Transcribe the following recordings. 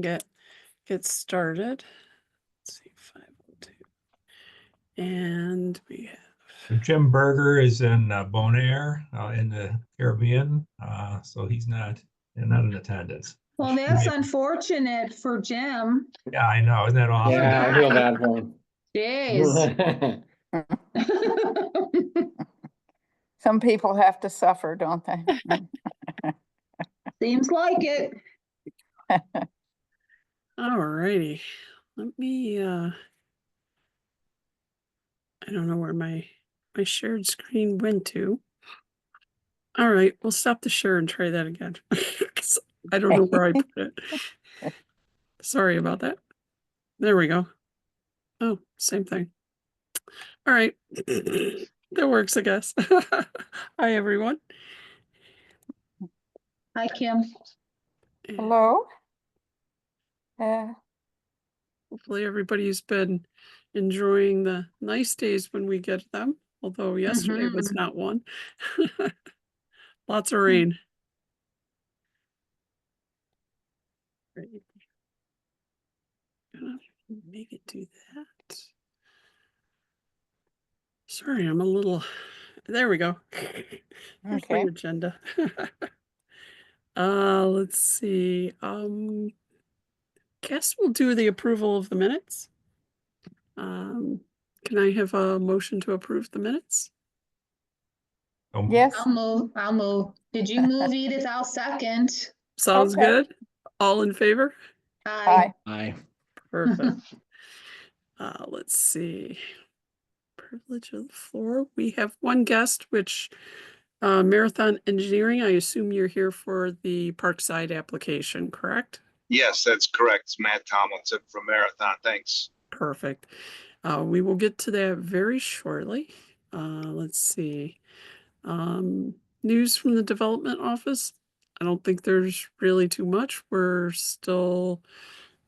get started. Let's see, 502. And we have Jim Berger is in Bonaire in the Caribbean, so he's not in attendance. Well, that's unfortunate for Jim. Yeah, I know. Isn't that awesome? Yeah, I feel bad for him. Jeez. Some people have to suffer, don't they? Seems like it. all righty. Let me I don't know where my shared screen went to. All right, we'll stop the share and try that again. I don't know where I put it. Sorry about that. There we go. Oh, same thing. All right. That works, I guess. Hi, everyone. Hi, Kim. Hello? Hopefully everybody's been enjoying the nice days when we get them, although yesterday was not one. Lots of rain. Great. Gonna maybe do that. Sorry, I'm a little, there we go. There's my Okay. agenda. Let's see. Guess we'll do the approval of the minutes. Can I have a motion to approve the minutes? Yes. I'll move. Did you move, Edith? I'll second. Sounds Okay. good. All in favor? Aye. Aye. Perfect. Let's see. Privilege of the floor. We have one guest, which Marathon Engineering. I assume you're here for the Parkside application, correct? Yes, that's correct. It's Matt Tomlinson from Marathon. Thanks. Perfect. We will get to that very shortly. Let's see. News from the development office. I don't think there's really too much. We're still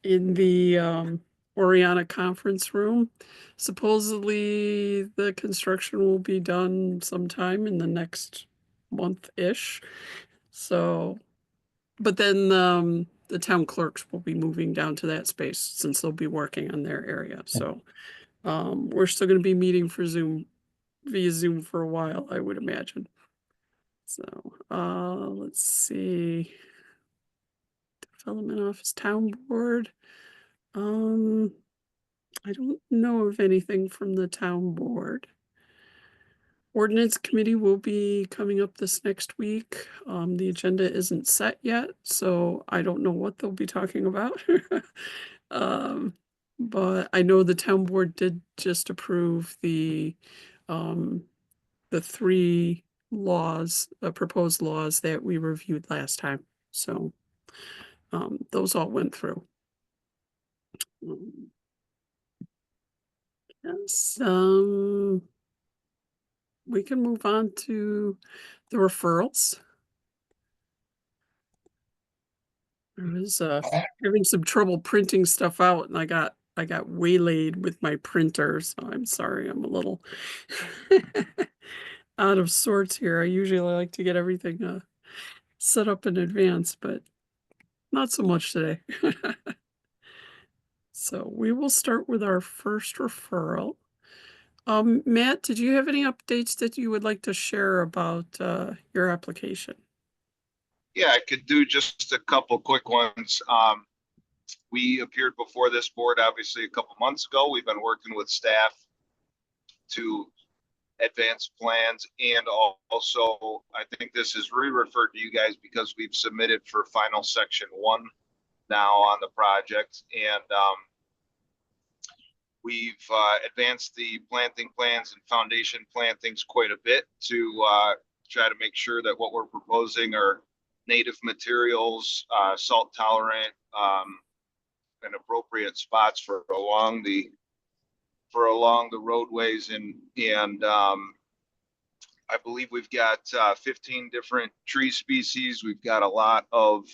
in the Oriana conference room. Supposedly the construction will be done sometime in the next month-ish. So, but then the town clerks will be moving down to that space since they'll be working on their area. So we're still going to be meeting for via Zoom for a while, I would imagine. So let's see. Development office, town board. I don't know of anything from the town board. Ordinance committee will be coming up this next week. The agenda isn't set yet, so I don't know what they'll be talking about. But I know the town board did just approve the 3 laws, proposed laws that we reviewed last time. So those all went through. Yes, we can move on to the referrals. I was having some trouble printing stuff out, and I got waylaid with my printer, so I'm sorry, I'm a little out of sorts here. I usually like to get everything set up in advance, but not so much today. So we will start with our first referral. Matt, did you have any updates that you would like to share about your application? Yeah, I could do just a couple quick ones. We appeared before this board, obviously, a couple months ago. We've been working with staff to advance plans, and also I think this is re-referred to you guys because we've submitted for final section 1 now on the project, and we've advanced the planting plans and foundation plantings quite a bit to try to make sure that what we're proposing are native materials, salt tolerant, and appropriate spots for along the roadways, and I believe we've got 15 different tree species. We've got a lot of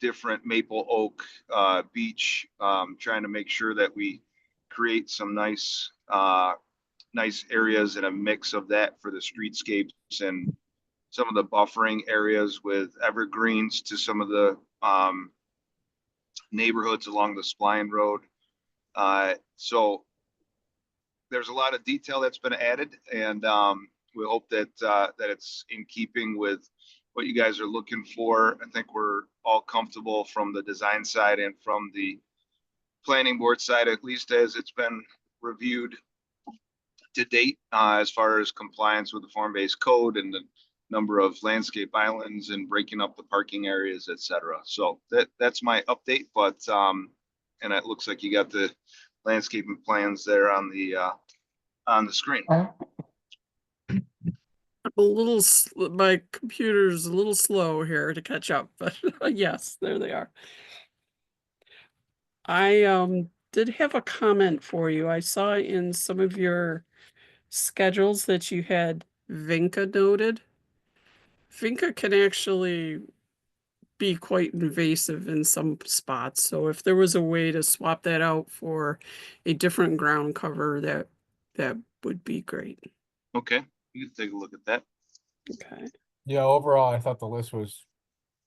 different maple, oak, beech, trying to make sure that we create some nice areas and a mix of that for the streetscapes and some of the buffering areas with evergreens to some of the neighborhoods along the Spline Road. So there's a lot of detail that's been added, and we hope that that it's in keeping with what you guys are looking for. I think we're all comfortable from the design side and from the planning board side, at least as it's been reviewed to date, as far as compliance with the form-based code and the number of landscape islands and breaking up the parking areas, et cetera. So that's my update, but and it looks like you got the landscaping plans there on the screen. A little, my computer's a little slow here to catch up, but yes, there they are. I did have a comment for you. I saw in some of your schedules that you had Vinca noted. Vinca can actually be quite invasive in some spots. So if there was a way to swap that out for a different ground cover, that would be great. Okay, you can take a look at that. Okay. Yeah, overall, I thought the list was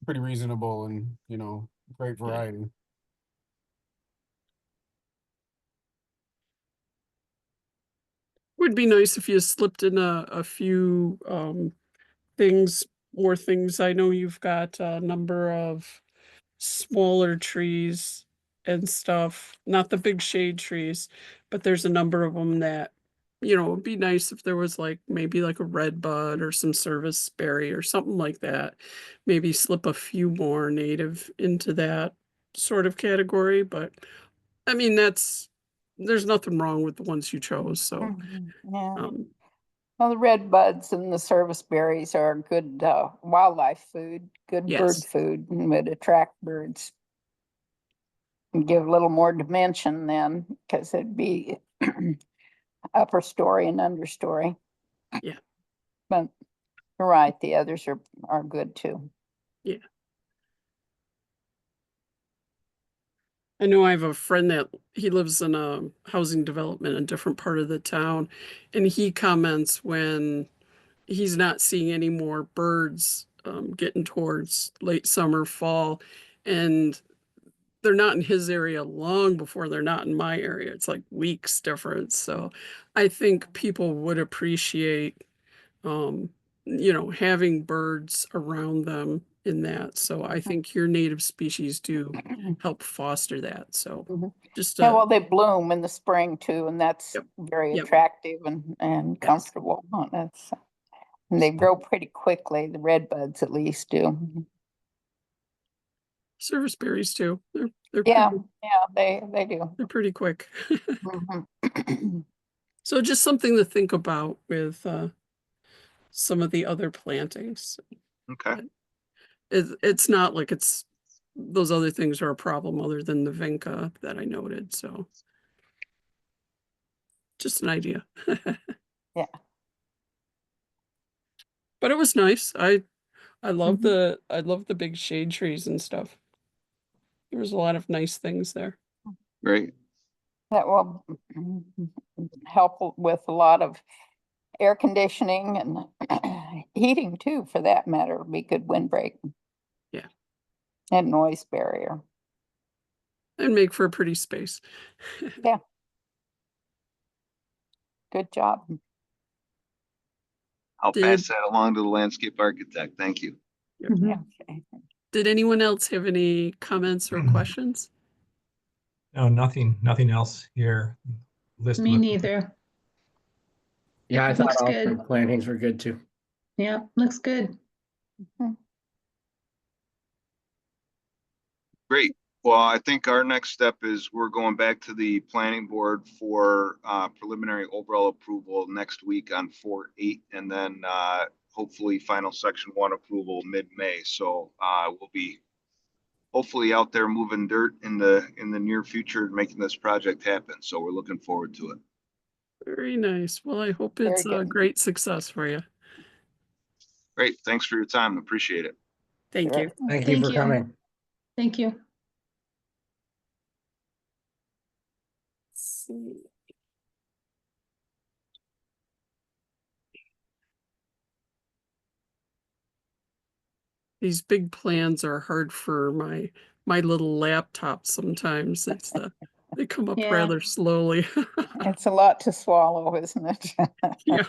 pretty reasonable and, great Yeah. variety. Would be nice if you slipped in a few things, more things. I know you've got a number of smaller trees and stuff, not the big shade trees, but there's a number of them that, it'd be nice if there was like maybe like a red bud or some service berry or something like that. Maybe slip a few more native into that sort of category, but I mean, there's nothing wrong with the ones you chose, so Mhm, yeah. um Well, the red buds and the service berries are good wildlife food, good bird yes. food, and would attract birds. And give a little more dimension then, because it'd be upper story and understory. Yeah. But you're right, the others are good too. I know I have a friend that he lives in a housing development in a different part of the town, and he comments when he's not seeing any more birds getting towards late summer, fall, and they're not in his area long before they're not in my area. It's like weeks difference. So I think people would appreciate having birds around them in that. So I think your native species do help foster that. So Mhm. just Yeah, well, they bloom in the spring too, and that's Yep, very yep. attractive and Yes. comfortable. And they grow pretty quickly, the red buds at least do. Service berries too. They're Yeah, pretty, yeah, they do. they're pretty quick. Mhm. So just something to think about with some of the other plantings. Okay, It's not like those other things are a problem other than the vinca that I noted. So just an idea. Yeah. But it was nice. I love Mhm. I love the big shade trees and stuff. There was a lot of nice things there. great. That will help with a lot of air conditioning and heating too, for that matter. It'll be good windbreak. Yeah. And noise barrier. And make for a pretty space. Yeah. Good job. I'll Did- pass that along to the landscape architect. Thank you. Yeah. Did anyone else have any comments or questions? No, nothing else here. List Me looked- neither. Yeah, I Looks thought all good. the plantings were good too. Yeah, looks good. Great. Well, I think our next step is we're going back to the planning board for preliminary overall approval next week on 4/8, and then hopefully final section 1 approval mid-May. So we'll be hopefully out there moving dirt in the near future, making this project happen. So we're looking forward to it. Very nice. Well, I hope Very it's a good. great success for you. Great. Thanks for your time. Appreciate it. Thank Sure. you. Thank you for coming. Thank you. Let's see. These big plans are hard for my my little laptop sometimes. They come up Yeah. rather slowly. It's a lot to swallow, isn't it? Yeah.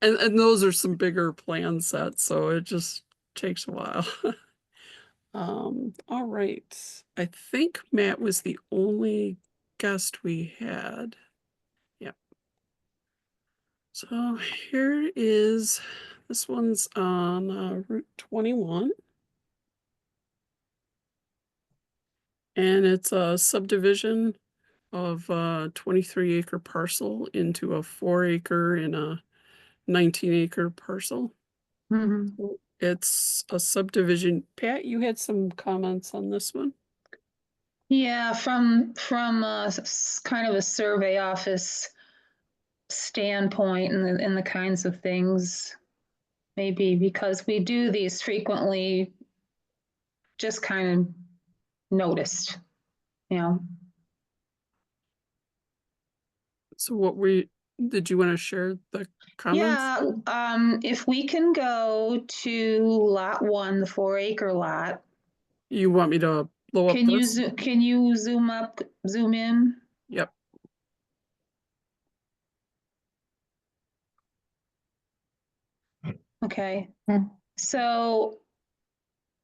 And those are some bigger plan sets, so it just takes a while. All right. I think Matt was the only guest we had. Yep. So here is, this one's on Route 21. And it's a subdivision of a 23-acre parcel into a 4-acre and a 19-acre parcel. Mhm. It's a subdivision. Pat, you had some comments on this one? Yeah, from kind of a survey office standpoint and the kinds of things, maybe because we do these frequently, just kind of noticed, you know. So did you want to share the comments? Yeah, if we can go to lot 1, the 4-acre lot, You want me to blow up can you this? can you zoom in? Yep. Okay. Hmm. So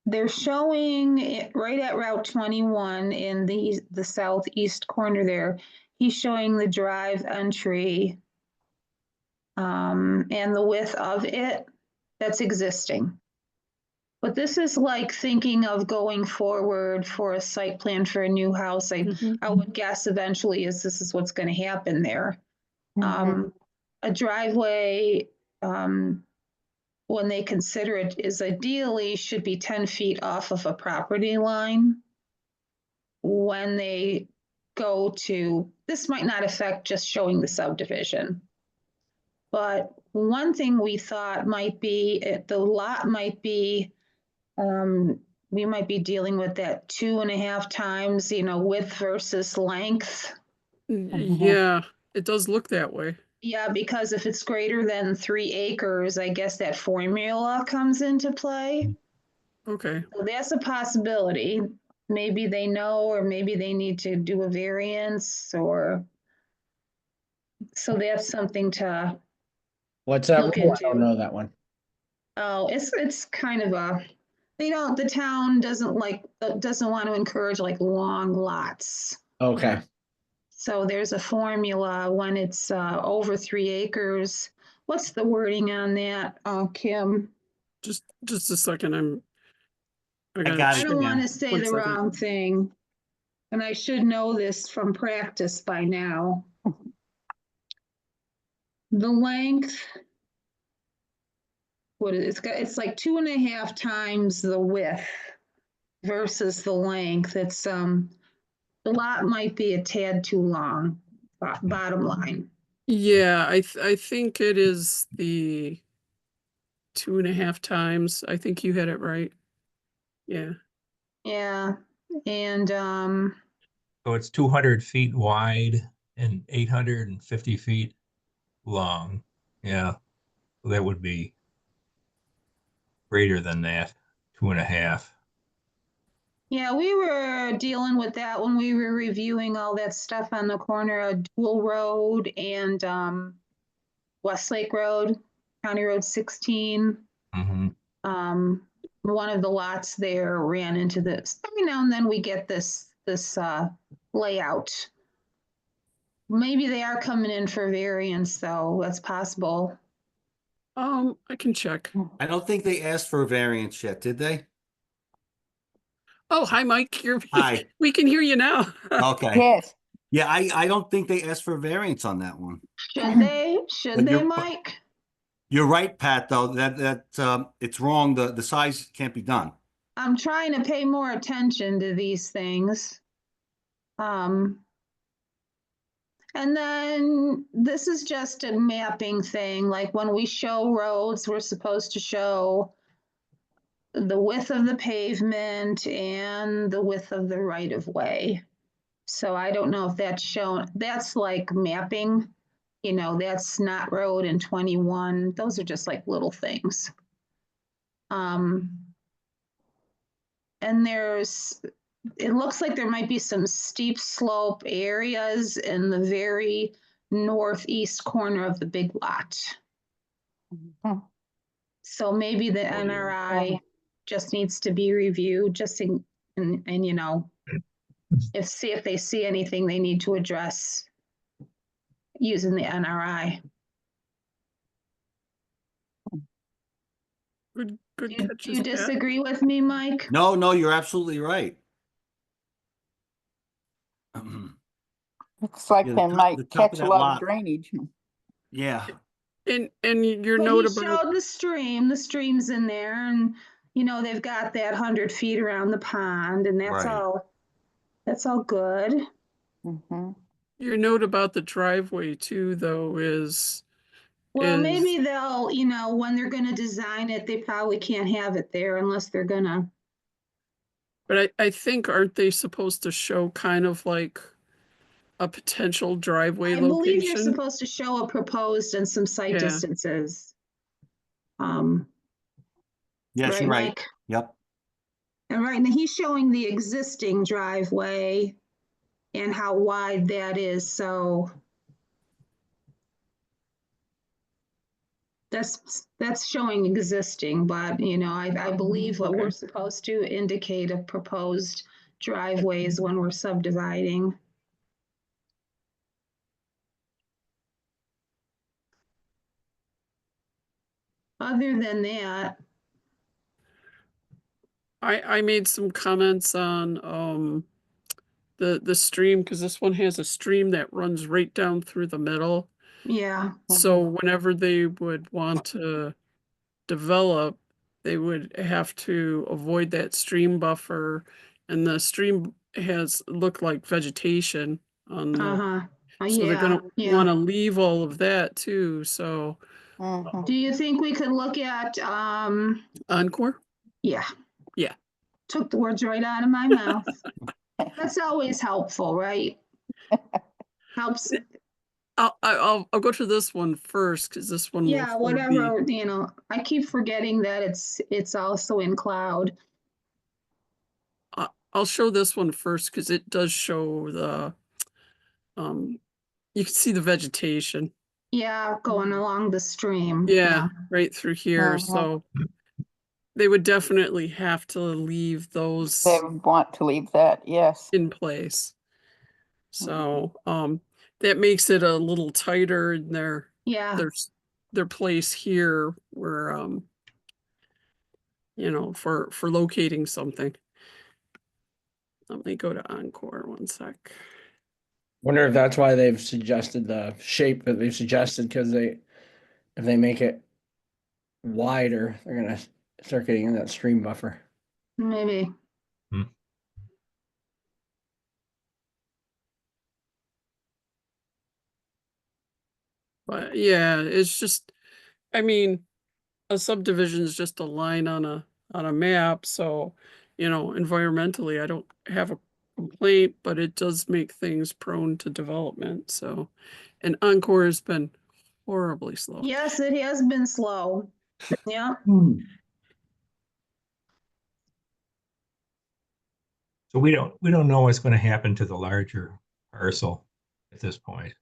they're showing it right at Route 21 in the southeast corner there. He's showing the drive entry and the width of it that's existing. But this is like thinking of going forward for a site plan for a new house. I would guess eventually this is what's going to happen there. Mhm. A driveway, when they consider it, is ideally should be 10 feet off of a property line. When they go to, this might not affect just showing the subdivision. But one thing we thought might be, the lot might be, we might be dealing with that 2.5 times, width versus length. Yeah, it does look that way. Yeah, because if it's greater than 3 acres, I guess that formula comes into play. Okay. So that's a possibility. Maybe they know, or maybe they need to do a variance, or so that's something to What's that look rule? I don't into. know that one. Oh, it's kind of the town doesn't want to encourage like long lots. Okay. So there's a formula when it's over 3 acres. What's the wording on that, Kim? Just a second. I I gotta don't want to check. say One the second. wrong thing. And I should know this from practice by now. The length, it's like 2.5 times the width versus the length. It's the lot might be a tad too long, bottom line. Yeah, I think it is the 2.5 times. I think you had it right. Yeah. Yeah, and So it's 200 feet wide and 850 feet long. Yeah, so that would be greater than that, 2.5. yeah, we were dealing with that when we were reviewing all that stuff on the corner of Dual Road and Westlake Road, County Road 16. Mm-hmm. One of the lots there ran into this. Every now and then we get this layout. Maybe they are coming in for variance, though. That's possible. I can check. I don't think they asked for a variance yet, did they? Oh, hi, Mike. Hi. We can hear you now. Okay. Yes. Yeah, I don't think they asked for a variance on that one. Should they? Should But they, you're- Mike? You're right, Pat, though, that it's wrong. The size can't be done. I'm trying to pay more attention to these things. And then this is just a mapping thing. Like when we show roads, we're supposed to show the width of the pavement and the width of the right of way. So I don't know if that's shown. That's like mapping, that's not road in 21. Those are just like little things. And and it looks like there might be some steep slope areas in the very northeast corner of the big lot. Hmm. So maybe the yeah. NRI just needs to be reviewed, just and you know, see if they see anything they need to address using the NRI. Good Do you catches, Pat. disagree with me, Mike? No, no, you're absolutely right. Looks like Yeah, they the might top of catch a that lot lot. of drainage. Yeah, And your Well, note he about, showed the stream's in there, and you know, they've got that 100 feet around the pond, and that's Right. all good. Mhm. your note about the driveway too, though, is Well, is maybe they'll, you know, when they're gonna design it, they probably can't have it there unless they're gonna. but I think aren't they supposed to show kind of like a potential driveway I believe you're location? supposed to show a proposed and some site Yeah. distances. yes, you're right. Mike? Yep. And right now he's showing the existing driveway and how wide that is, so that's showing existing, but you know, I believe what we're supposed to indicate a proposed driveways when we're subdividing. Other than that, I made some comments on the stream, because this one has a stream that runs right down through the middle. yeah, So whenever they would want to develop, they would have to avoid that stream buffer, and the stream has looked like vegetation on the, uh-huh. so they're Yeah, gonna yeah. wanna leave all of that too, so Mhm. Do you think we could look at, Encore? yeah. Yeah. Took the words right out of my mouth. That's always helpful, right? Helps, I'll go to this one first, because this one will yeah, sort of be, whatever, you know, I keep forgetting that it's also in cloud. I'll show this one first, because it does show the, you can see the vegetation. Yeah, going along the stream. Yeah, right through here, Mhm. so they would definitely have to leave those They would want to leave that, yes. in place. So, that makes it a little tighter in Yeah, their place here where, you know, for locating something. Let me go to Encore one sec. Wonder if that's why they've suggested the shape that they've suggested, because if they make it wider, they're gonna start getting in that stream buffer. maybe. But yeah, it's just, I mean, a subdivision is just a line on a map, so, you know, environmentally, I don't have a complaint, but it does make things prone to development, so. And Encore has been horribly slow. Yes, it has been slow. Yeah, So we don't know what's going to happen to the larger parcel at this point.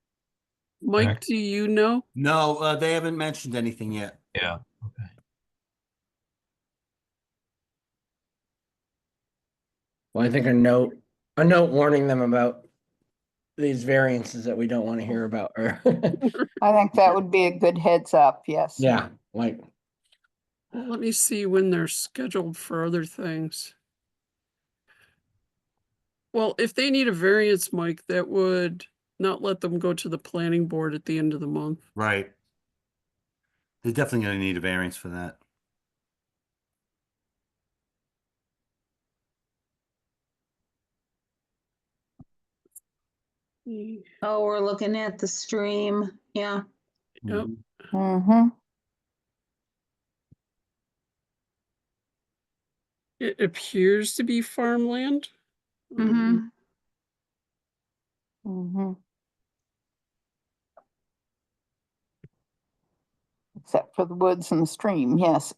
Mike, Correct. do you know? No, they haven't mentioned anything yet. Yeah. Okay. Well, I think a note warning them about these variances that we don't want to hear about, or I think that would be a good heads up, yes. yeah, like Well, let me see when they're scheduled for other things. Well, if they need a variance, Mike, that would not let them go to the planning board at the end of the month. Right. They're definitely gonna need a variance for that. oh, we're looking at the stream. Yeah, Yep. Mhm. Mm-hmm. It appears to be farmland. mm-hmm. Mm-hmm. Except for the woods and the stream, yes.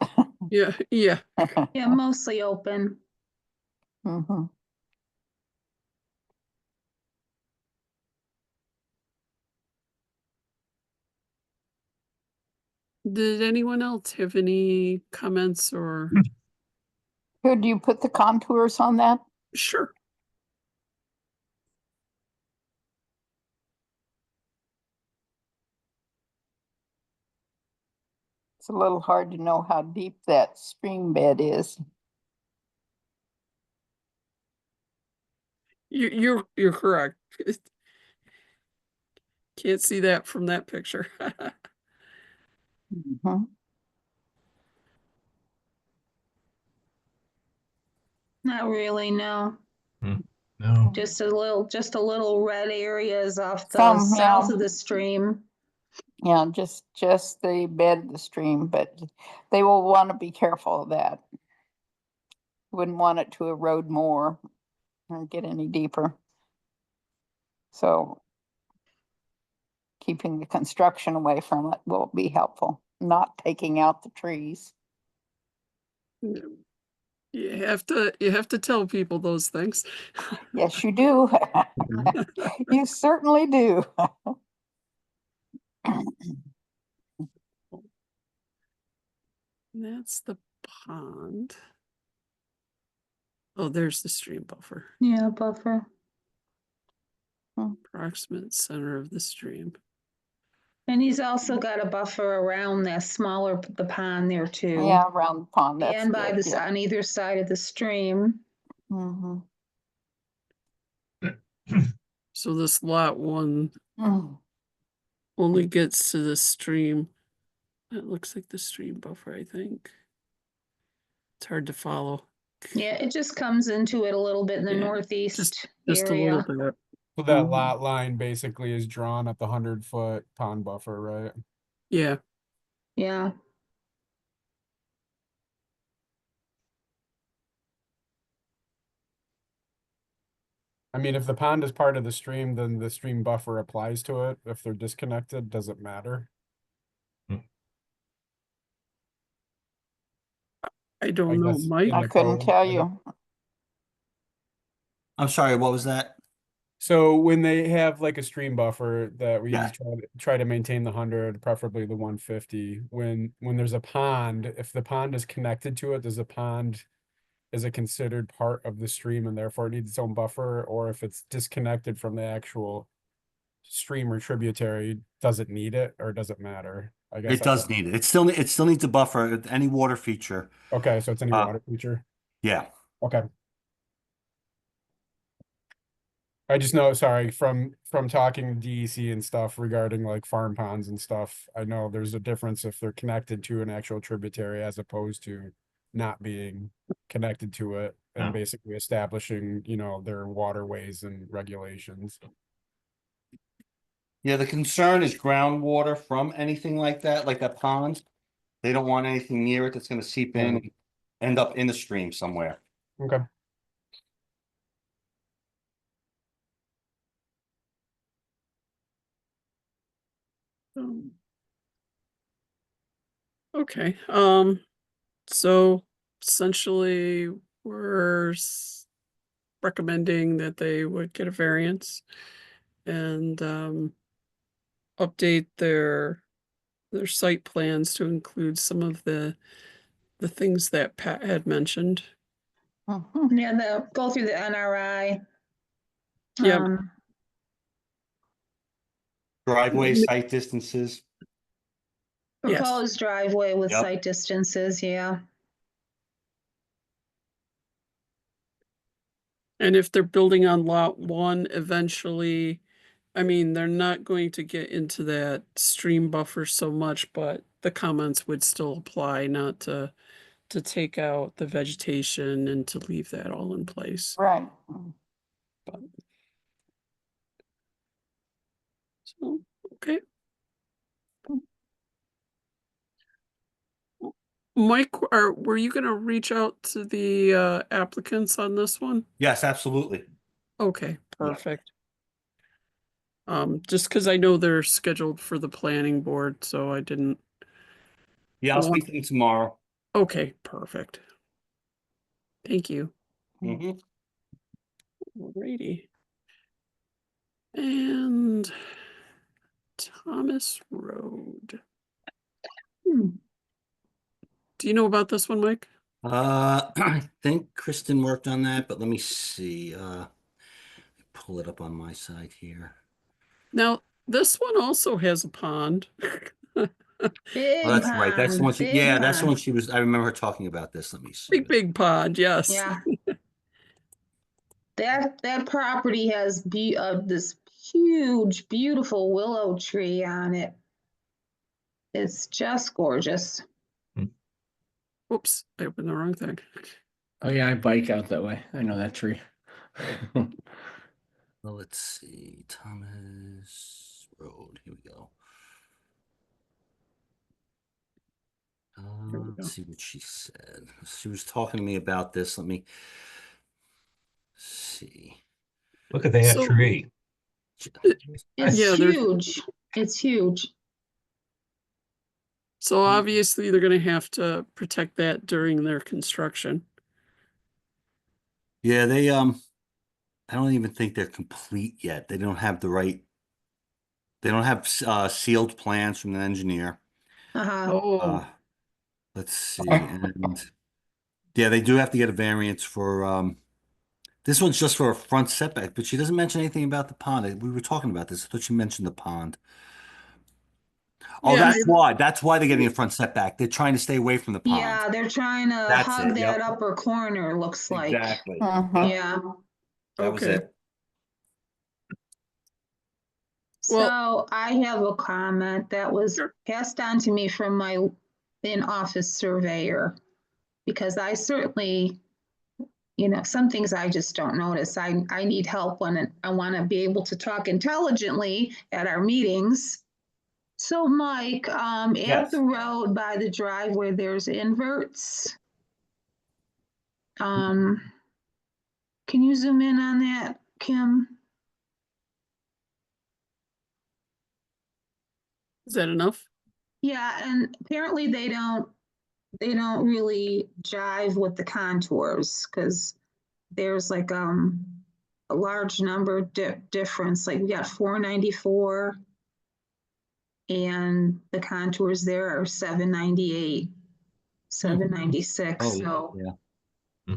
Yeah, yeah. Yeah, mostly open. Mhm. Did anyone else have any comments or? Could you put the contours on that? Sure. It's a little hard to know how deep that stream bed is. You're correct. Can't see that from that picture. Mhm. Not really, no. No. Just a little red areas off the Some, south yeah. of the stream. Yeah, just the bed of the stream, but they will want to be careful of that. Wouldn't want it to erode more or get any deeper. So keeping the construction away from it will be helpful, not taking out the trees. You have to tell people those things. Yes, you do. You certainly do. That's the pond. Oh, there's the stream buffer. Yeah, buffer. Approximate center of the stream. And he's also got a buffer around that the pond there too. Yeah, around the pond, that's And by good, the, yeah. on either side of the stream. Mhm. So this lot one Mm. only gets to the stream. It looks like the stream buffer, I think. It's hard to follow. Yeah, it just comes into it a little bit in the Yeah, northeast Just a little area. bit. So that Mhm. lot line basically is drawn at the 100-foot pond buffer, right? Yeah. Yeah, I mean, if the pond is part of the stream, then the stream buffer applies to it. If they're disconnected, does it matter? I I don't know, guess Mike. in I the couldn't code, tell I don't- you. I'm sorry, what was that? So when they have like a stream buffer that we Yeah. try to maintain the 100, preferably the 150, when there's a pond, if the pond is connected to it, does the pond, is it considered part of the stream and therefore it needs its own buffer? Or if it's disconnected from the actual stream or tributary, does it need it or does it matter? I guess It does need it. It still needs a buffer, any water feature. Okay, so it's any Uh, water feature. Yeah. Okay. I just know, sorry, from talking to DEC and stuff regarding like farm ponds and stuff, I know there's a difference if they're connected to an actual tributary as opposed to not being connected to it and Yeah. basically establishing, their waterways and regulations. Yeah, the concern is groundwater from anything like that pond. They don't want anything near it that's gonna seep in and end up in the stream somewhere. Okay. Okay, so essentially we're recommending that they would get a variance and update their site plans to include some of the things that Pat had mentioned. Mhm. yeah, go through the NRI. Yep. Driveway site distances. Yes. Proposed driveway with Yep. site distances, yeah. And if they're building on lot one, eventually, I mean, they're not going to get into that stream buffer so much, but the comments would still apply, not to take out the vegetation and to leave that all in place. Right. But, so, okay. Mike, were you gonna reach out to the applicants on this one? Yes, absolutely. Okay, perfect. Just because I know they're scheduled for the planning board, so I didn't. Yeah, I'll speak to them tomorrow. Okay, perfect. Thank you. Mhm. Alrighty. And Thomas Road. Hmm. Do you know about this one, Mike? I think Kristen worked on that, but let me see, pull it up on my side here. Now, this one also has a pond. Big Oh, that's right, that's the pond, one she, big yeah, that's the one pond. she was, I remember her talking about this, let me see. Big pond, yes. Yeah. That property has this huge, beautiful willow tree on it. It's just gorgeous. Oops, I opened the wrong thing. Oh yeah, I bike out that way. I know that tree. Well, let's see, Thomas Road, here we go. There we go. Let's see what she said. She was talking to me about this, let me see. Look at that So- tree. It's Yeah, they're- huge. It's huge. So obviously they're going to have to protect that during their construction. Yeah, they, I don't even think they're complete yet. They don't have the right, they don't have, sealed plans from the engineer. Uh-huh. Oh, Let's see, and yeah, they do have to get a variance for, this one's just for a front setback, but she doesn't mention anything about the pond. We were talking about this. I thought she mentioned the pond. Oh, Yeah. that's why they're getting a front setback. They're trying to stay away from the pond. Yeah, they're trying to That's hug it, yep. that upper corner, looks like. Exactly. Mhm. Yeah. That was Okay. it. So I have a comment that was Sure. passed on to me from my in-office surveyor. Because I certainly, some things I just don't notice. I need help when I want to be able to talk intelligently at our meetings. So Mike, at Yes. the road by the driveway, there's inverts. Can you zoom in on that, Kim? is that enough? Yeah, and apparently they don't really jive with the contours because there's like a large number difference. Like we got 494 and the contours there are 798, 796. Oh, So yeah.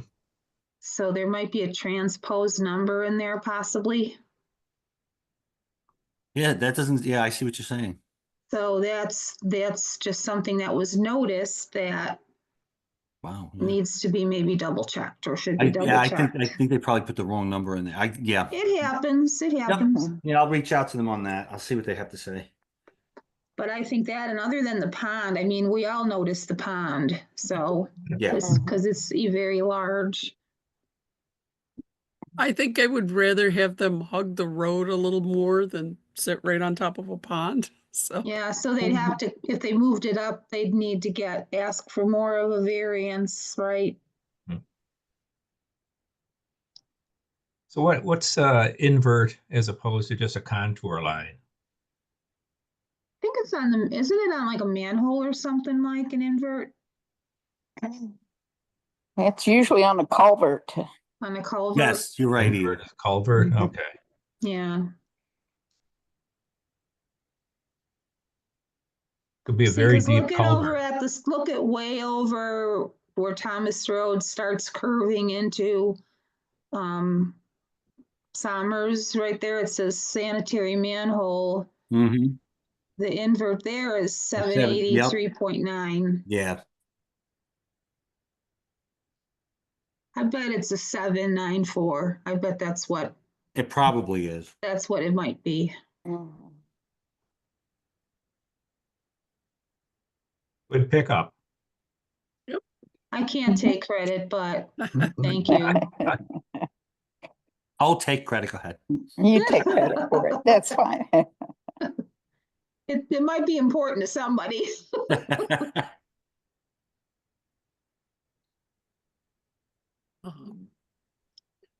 so there might be a transposed number in there possibly. Yeah, that doesn't, yeah, I see what you're saying. So that's just something that was noticed that Wow. Yeah. needs to be maybe double checked or should be double Yeah, I checked. think they probably put the wrong number in there. Yeah. It happens. It happens. Yeah, I'll reach out to them on that. I'll see what they have to say. But I think that, and other than the pond, I mean, we all noticed the pond. So, Yeah. because it's very large. I think I would rather have them hug the road a little more than sit right on top of a pond. So Yeah, so they'd have to, if they moved it up, they'd need to ask for more of a variance, right? So what's invert as opposed to just a contour line? I think it's isn't it on like a manhole or something, like an invert It's usually on a culvert. on a culvert? Yes, you're right. Invert is culvert, Mm-hmm. okay. Yeah. Could be a See, very 'cause deep culvert. look at way over where Thomas Road starts curving into Somers right there. It says sanitary manhole. Mm-hmm. The invert there is Seven, yep. 783.9. Yeah. I bet it's a 794. I bet that's what It probably is. it might be. Mhm. Good pickup. I can't take credit, but thank you. I'll take credit. Go ahead. You take credit for it. That's fine. It might be important to somebody.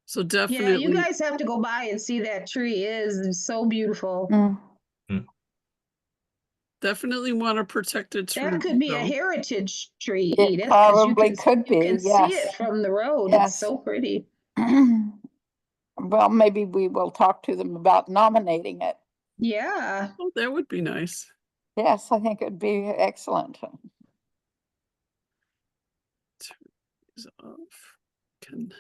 so Yeah, definitely. you guys have to go by and see that tree. It's so beautiful. Mm. Definitely want to protect its That root, could be a though. heritage tree, It Edith. 'Cause probably could you be, can see yes. it from the road. Yes. It's so pretty. Well, maybe we will talk to them about nominating it. Yeah, Oh, that would be nice. Yes, I think it'd be excellent. Is off. Can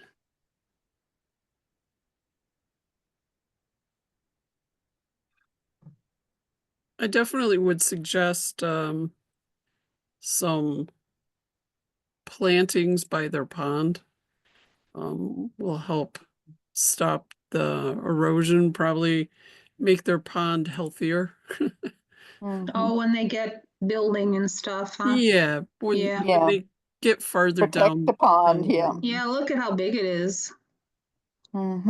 I definitely would suggest some plantings by their pond. Will help stop the erosion, probably make their pond healthier. Mhm. oh, when they get building and stuff, huh? Yeah, when Yeah. Yeah. they get farther Protect down. the pond, down the yeah. road. Yeah, look at how big it is. Mm-hmm.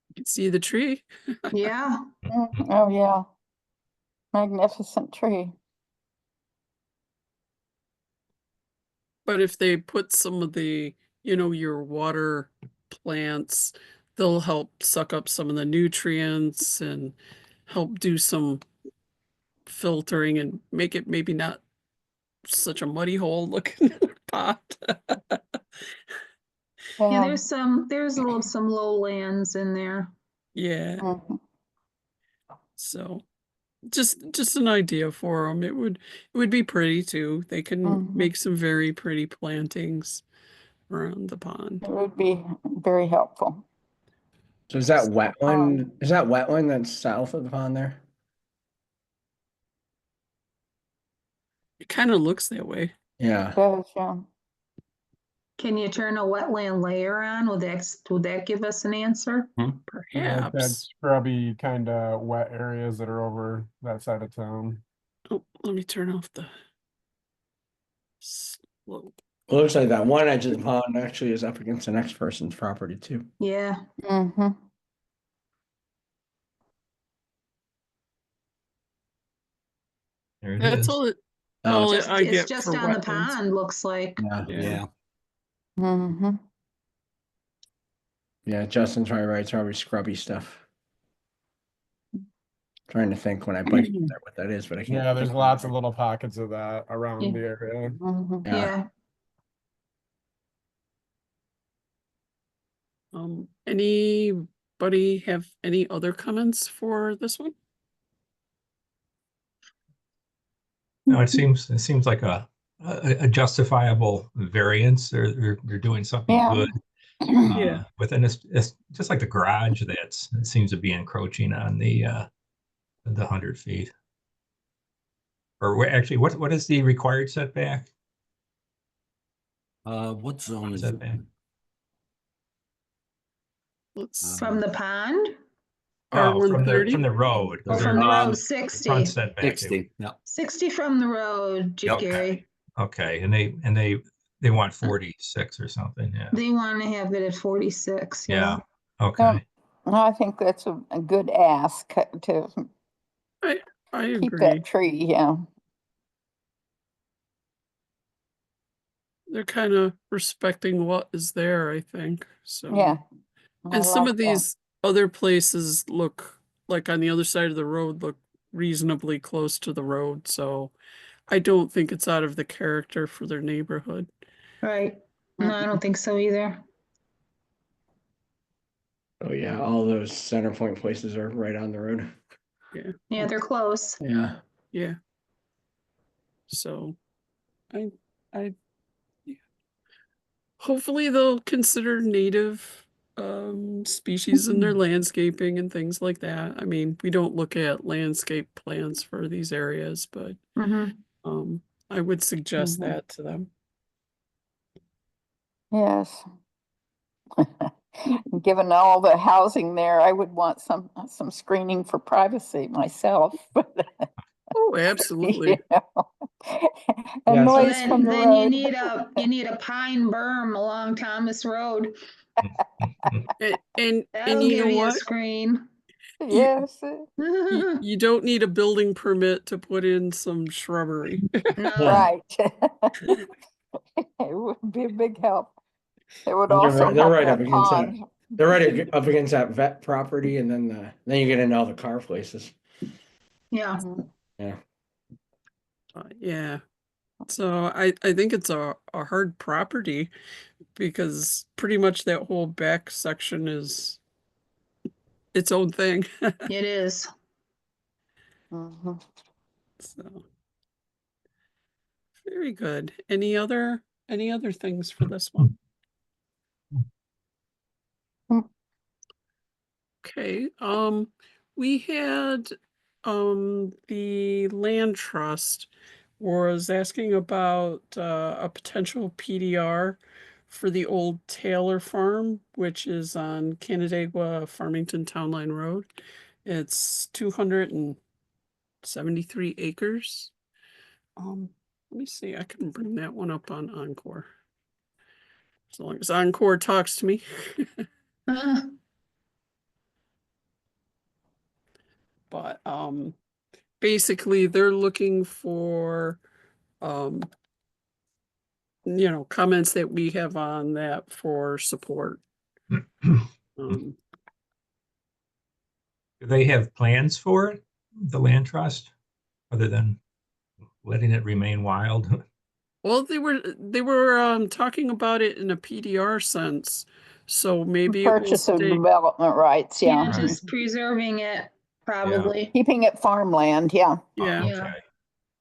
You can see the tree. Yeah, Oh, yeah. Magnificent tree. But if they put some of the, your water plants, they'll help suck up some of the nutrients and help do some filtering and make it maybe not such a muddy hole looking pot. yeah, Yeah. there's some lowlands in there. Yeah, Mhm. so just an idea for them. It would be pretty too. They can Mhm. make some very pretty plantings around the pond. It would be very helpful. So is that Um, wetland? Is that wetland that's south of the pond there? It kind of looks that way. Yeah. Does, yeah. Can you turn a wetland layer on? Would that give us an answer? Yeah, Perhaps. that's scrubby kind of wet areas that are over that side of town. Oh, let me turn off the slope. It looks like that one edge of the pond actually is up against the next person's property too. Yeah, Mm-hmm. There it That's is. all Oh, I it's get just for on the wetlands. pond, looks like. yeah. Yeah. Mm-hmm. Yeah, Justin's probably right. It's probably scrubby stuff. Trying to think when I bike there what that is, but I can't. Yeah, there's think lots it. of little pockets of that around Yeah. the area. Mm-hmm. Yeah. Yeah, Anybody have any other comments for this one? No, it seems like a justifiable variance. They're doing something Yeah. good. Yeah. Within it's just like the garage it seems to be encroaching on the 100 feet. Or actually, what is the required setback? What zone is it? Setback. Let's from the pond Oh, from 130? the road. or Is from there the a road, front 60. setback? 60. Yeah. 60 from the road, Yep. Gary. Okay, and they want 46 or something. Yeah. They want to have it at 46. Yeah. Okay. I think that's a good ask to I keep agree. that tree, yeah. They're kind of respecting what is there, I think. So Yeah. I And some like of that. these other places look like on the other side of the road look reasonably close to the road, so I don't think it's out of the character for their neighborhood. Right. No, I don't think so either. Oh yeah, all those center point places are right on the road. Yeah, they're close. Yeah. Yeah. So I yeah. Hopefully they'll consider native species in their landscaping and things like that. I mean, we don't look at landscape plans for these areas, but Mm-hmm. I would suggest Mhm. that to them. Yes. Given all the housing there, I would want some screening for privacy myself. Oh, absolutely. You know? And Yeah, so noise then, from the then road. you need a pine berm along Thomas Road. And That'll you give know you a what? screen. Yes. You don't need a building permit to put in some shrubbery. No. Right. It would be a big help. It would They're also right- they're help right up that against that. pond. They're right up against that vet property, and then you get into all the car places. Yeah. Mhm. Yeah. Yeah. So I think it's a hard property because pretty much that whole back section is its own thing. It is. Mhm. So very good. Any other things for this one? Okay, we had, the land trust was asking about, a potential PDR for the old Taylor Farm, which is on Canandaigua Farmington Town Line Road. It's 273 acres. Let me see, I can bring that one up on Encore. As long as Encore talks to me. Uh, But basically they're looking for comments that we have on that for support. Do they have plans for it, the land trust, other than letting it remain wild? Well, they were talking about it in a PDR sense, so maybe it will Purchase of stay. development rights, yeah, yeah. just preserving it, probably. Keeping it farmland, yeah. Yeah. Yeah. Okay.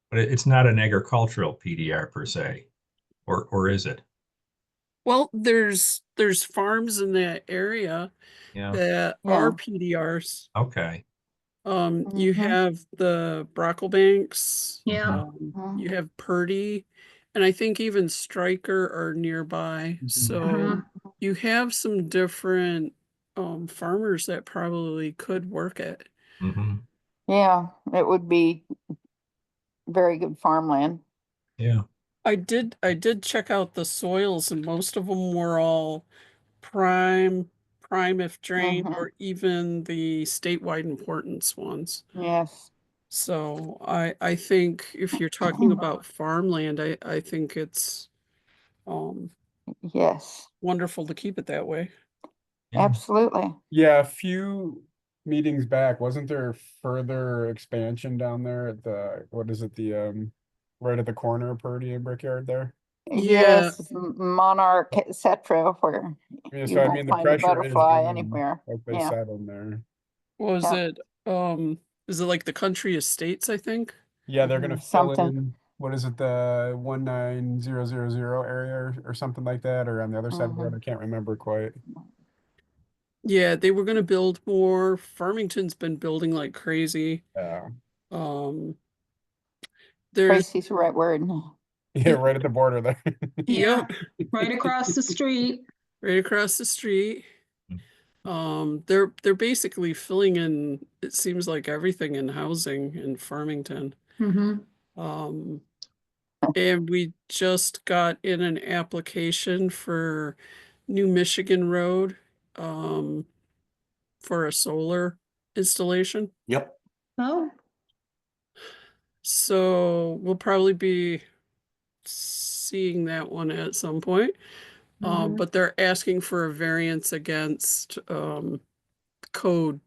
But it's not an agricultural PDR per se, or is it? Well, there's farms in that area Yeah, that Yeah. are PDRs. okay. You Mhm. have the Brocklebanks. Yeah. You have Purdy, and I think even Stryker are nearby. So Mhm. you have some different farmers that probably could work it. Hmm. Yeah, it would be very good farmland. Yeah. I did check out the soils, and most of them were all prime if drained, Mhm. or even the statewide importance ones. Yes. So I think if you're talking about farmland, I think it's Yes, wonderful to keep it that way. Yeah. absolutely. Yeah, a few meetings back, wasn't there further expansion down there at the, what is it, the right at the corner of Purdy and Brickyard there? Yeah. Yes, Monarch, etc., where Yeah, you so I won't mean, the find a pressure is butterfly on, anywhere. like they Yeah. said in there. Was Yeah. it is it like the country estates, I think? Yeah, they're gonna fill Something. in, what is it, the 19000 area or something like that, or on the other side of the road, I can't remember quite. Yeah, they were gonna build more. Farmington's been building like crazy. Um there's Crazy's the right word. Yeah, right at the border there. Yeah. Yep, Right across the street. right across the street. Hmm. They're basically filling in, it seems like, everything in housing in Farmington. Mhm. And we just got in an application for New Michigan Road, for a solar installation. Yep. Oh, So we'll probably be seeing that one at some point. Mhm. But they're asking for a variance against, code,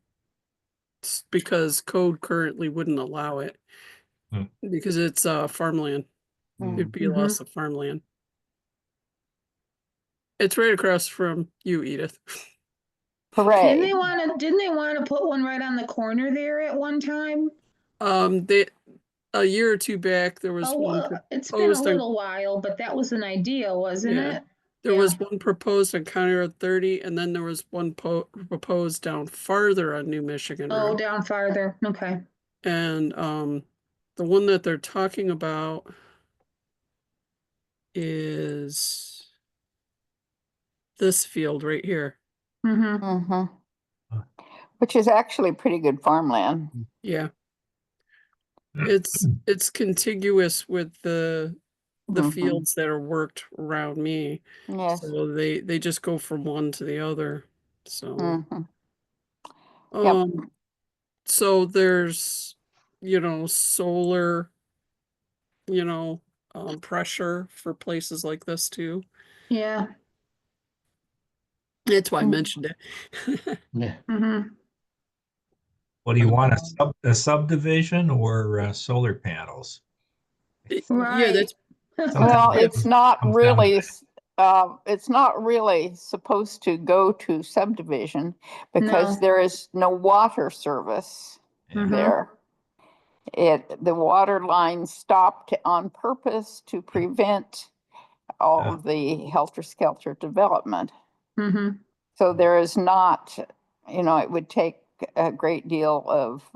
because code currently wouldn't allow it. Hmm. Because it's farmland. It'd be Mhm. loss of farmland. It's right across from you, Edith. Hooray. Didn't they wanna put one right on the corner there at one time? They a year or two back there was Oh, one well, it's been a proposed on, little while, but that was an idea, wasn't yeah, it? there Yeah. was one proposed on County Road 30, and then there was one proposed down farther on New Michigan Oh, Road. down farther, okay. And the one that they're talking about is this field right here. Mhm. Mhm. Which is actually pretty good farmland. Yeah. It's contiguous with the Mhm. fields that are worked around me. Yes. So they just go from one to the other. So Mhm. Yep. so there's solar, pressure for places like this too. Yeah. That's why I Mm. mentioned it. Yeah. Mhm. What do you want, a subdivision or solar panels? Yeah, Right. Well, Yeah, it's not comes down to really, that. it's not really supposed to go to subdivision because No. there is no water service Yeah. Mhm. there. The water line stopped on purpose to prevent all Yeah. of the helter-skelter development. Mm-hmm. So there is not, it would take a great deal of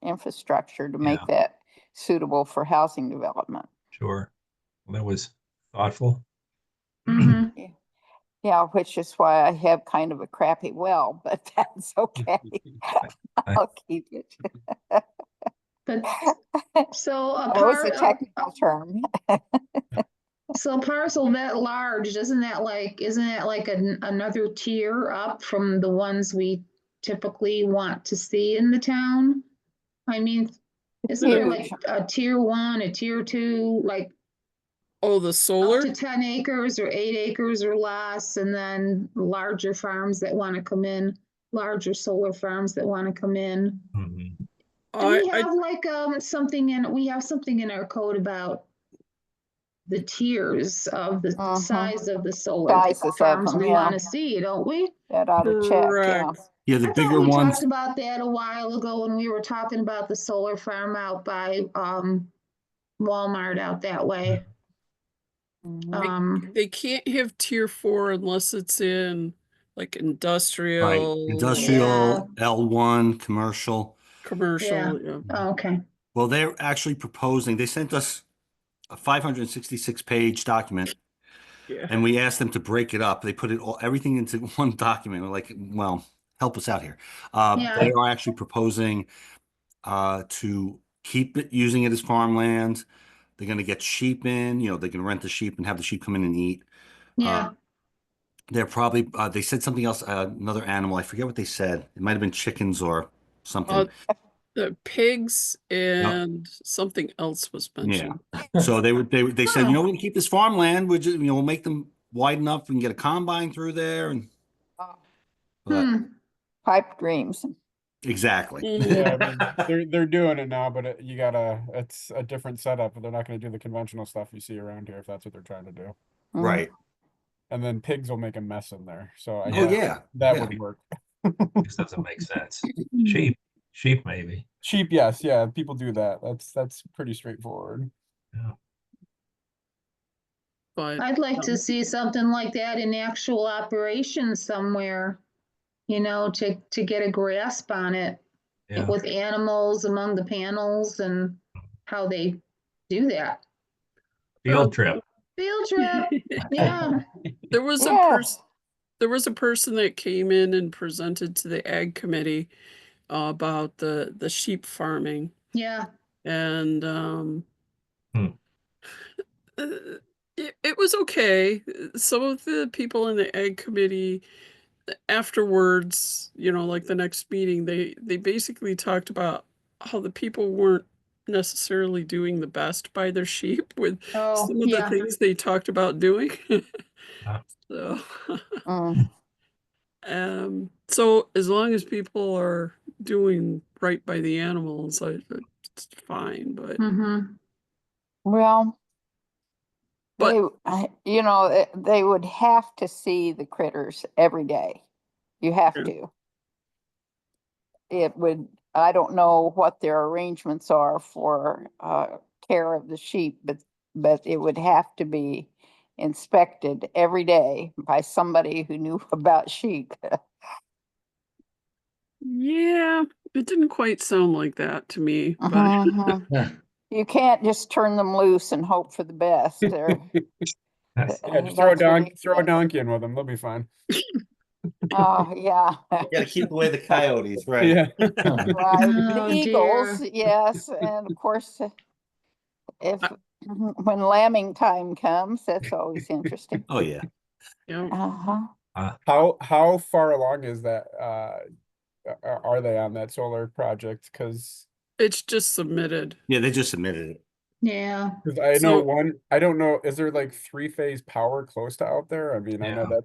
infrastructure to make Yeah. that suitable for housing development. Sure. Well, that was thoughtful. Mm-hmm. Yeah, which is why I have kind of a crappy well, but that's okay. I'll keep it. But so a That was a part, technical term. so a parcel that large, isn't that like another tier up from the ones we typically want to see in the town? I mean, isn't there like Huge. a tier 1, a tier 2, like Oh, the up solar? to 10 acres or 8 acres or less, and then larger farms that want to come in, larger solar farms that want to come in? Mhm. Do we I have like something in our code about the tiers of the Mhm. size of the solar Sizes of farms them, we yeah. want to see, don't we? That ought to check, yeah. correct. Yeah, the I thought bigger we ones. talked about that a while ago when we were talking about the solar farm out by Walmart out that way. Mhm. They can't have tier 4 unless it's in like Right, industrial, industrial, L1, commercial. commercial, yeah. Oh, okay. Well, they're actually proposing, they sent us a 566 page document Yeah. and we asked them to break it up. They put it all, everything into one document. We're like, well, help us out here. Yeah. They are actually proposing to keep it, using it as farmland. They're going to get sheep in, they can rent the sheep and have the sheep come in and eat. Yeah. They're probably, they said something else, another animal. I forget what they said. It might have been chickens or something. The pigs Yep. and something else was Yeah. mentioned. So they said, Huh. we're going to keep this farmland. We're just, we'll make them wide enough. We can get a combine through there. And but Hmm. Pipe dreams. exactly. Yeah, I mean, they're doing it now, but it's a different setup. They're not gonna do the conventional stuff you see around here if that's what they're trying to do. Mhm. Right. And then pigs will make a mess in there. So I Oh guess yeah. that Yeah. would work. This doesn't make sense. Sheep maybe. Sheep, yes, yeah, people do that. That's pretty straightforward. Yeah. But I'd like to see something like that in actual operation somewhere, to get a grasp on it Yeah. with animals among the panels and how they do that. Field trip. Field trip, yeah. there was a Yes. there was a person that came in and presented to the ag committee about the sheep farming, Yeah. and Hmm. it was okay. Some of the people in the ag committee afterwards, like the next meeting, they basically talked about how the people weren't necessarily doing the best by their sheep with Oh, some of the yeah. things they talked about doing. Ah. So, Mm. so as long as people are doing right by the animals, it's fine. But Mm-hmm. Well, But- they would have to see the critters every day. You have Yeah. to. I don't know what their arrangements are for care of the sheep, but it would have to be inspected every day by somebody who knew about sheep. yeah, it didn't quite sound like that to me. But Mhm. Yeah. You can't just turn them loose and hope for the best. They're That's- Yeah, just that's throw a ridiculous. donkey in with them. They'll be fine. Oh, yeah. You gotta keep away the coyotes, right? Yeah. Right, the Oh, eagles, dear. yes, and of course, if when lambing time comes, that's always interesting. Oh yeah. Uh-huh. How far along is that? Are they on that solar project? Because it's just submitted. Yeah, they just submitted it. Yeah. I know So- I don't know. Is there like 3-phase power close to out there? I mean, I know Yeah.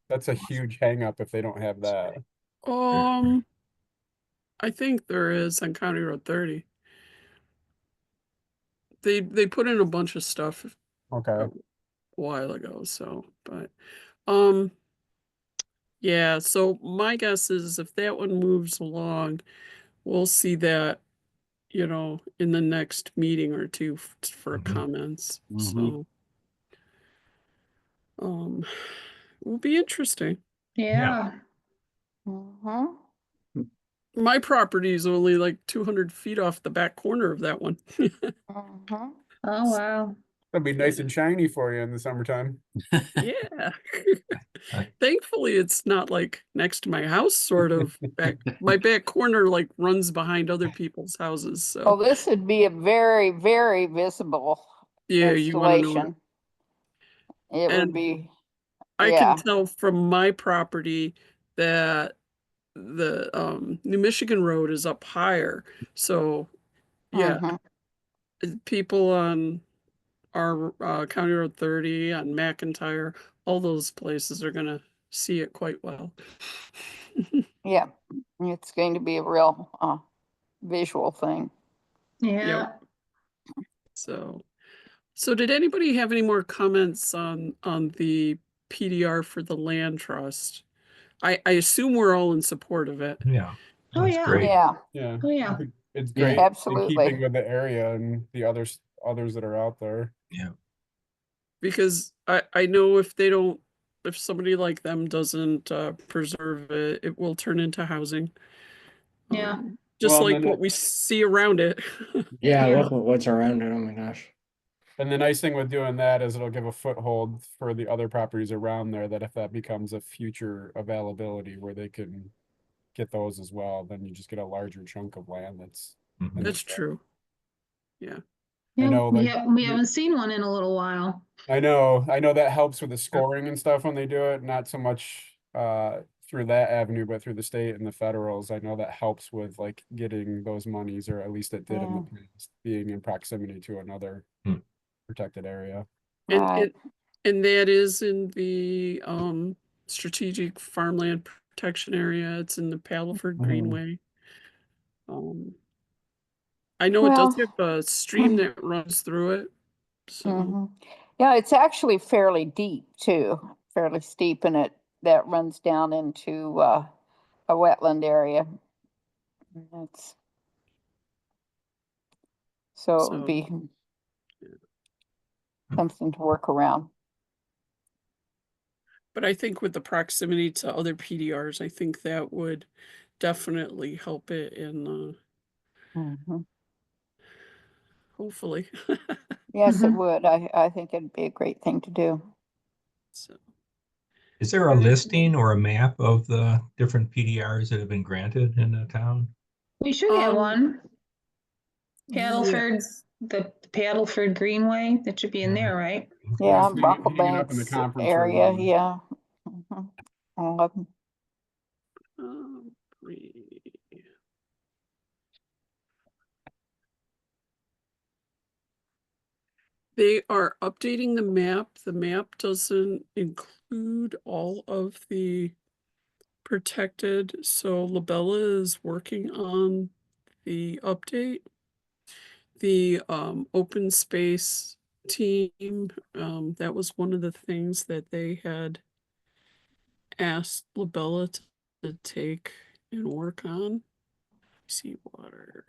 that's a huge hang up if they don't have that. I think there is on County Road 30. They put in a bunch of stuff Okay. a while ago, so, but, um, yeah, so my guess is if that one moves along, we'll see that, in the next meeting or two for Mhm. comments, Mhm. so. Will be interesting. Yeah. Mm-hmm. My property is only like 200 feet off the back corner of that one. Mm-hmm. Oh, wow. It'll be nice and shiny for you in the summertime. Yeah. Uh, Thankfully, it's not like next to my house, sort of. My back corner like runs behind other people's houses. Well, So this would be a very, very visible yeah, you want to know it. installation. It would And be, I yeah. can tell from my property that the New Michigan Road is up higher. So yeah, Mhm. people on our County Road 30 on McIntyre, all those places are gonna see it quite well. Yeah, it's going to be a real visual thing. Yeah. So did anybody have any more comments on the PDR for the land trust? I assume we're all in support of it. Yeah, Oh, that's yeah. great. Yeah, Yeah. Oh, yeah. I think it's Yeah. great. In Absolutely. keeping with the area and the others that are out there. Yeah. Because I know if somebody like them doesn't preserve it, it will turn into housing. Yeah. Just Well, and like then what we see around it. Yeah, Yeah. look what's around it. Oh my gosh. And the nice thing with doing that is it'll give a foothold for the other properties around there that if that becomes a future availability where they can get those as well, then you just get a larger chunk of land that's. Mhm. in That's the- true. Yeah. Yeah, know, we like, we haven't seen one in a little while. I know that helps with the scoring and stuff when they do it, not so much through that avenue, but through the state and the federals. I know that helps with like getting those monies, or at least it did in the past, being in proximity to another Hmm. protected area. And right. and that is in the strategic farmland protection area. It's in the Paddleford Mhm. Greenway. I know it does Well, have a stream that runs through it. So mhm. Yeah, it's actually fairly deep too, fairly steep, and that runs down into a wetland area. That's so it would so be something to work around. but I think with the proximity to other PDRs, I think that would definitely help it in Mhm. hopefully. Yes, it Mhm. would. I think it'd be a great thing to do. So Is there a listing or a map of the different PDRs that have been granted in the town? We should have Um, one. Paddleford, yes. the Paddleford Greenway, that should be in there, right? Yeah, It's hanging up in the Brocklebank's conference area, room. yeah. Mhm. We- They are updating the map. The map doesn't include all of the protected, so Labella is working on the update. The open space team, that was one of the things that they had asked Labella to take and work on. Seawater.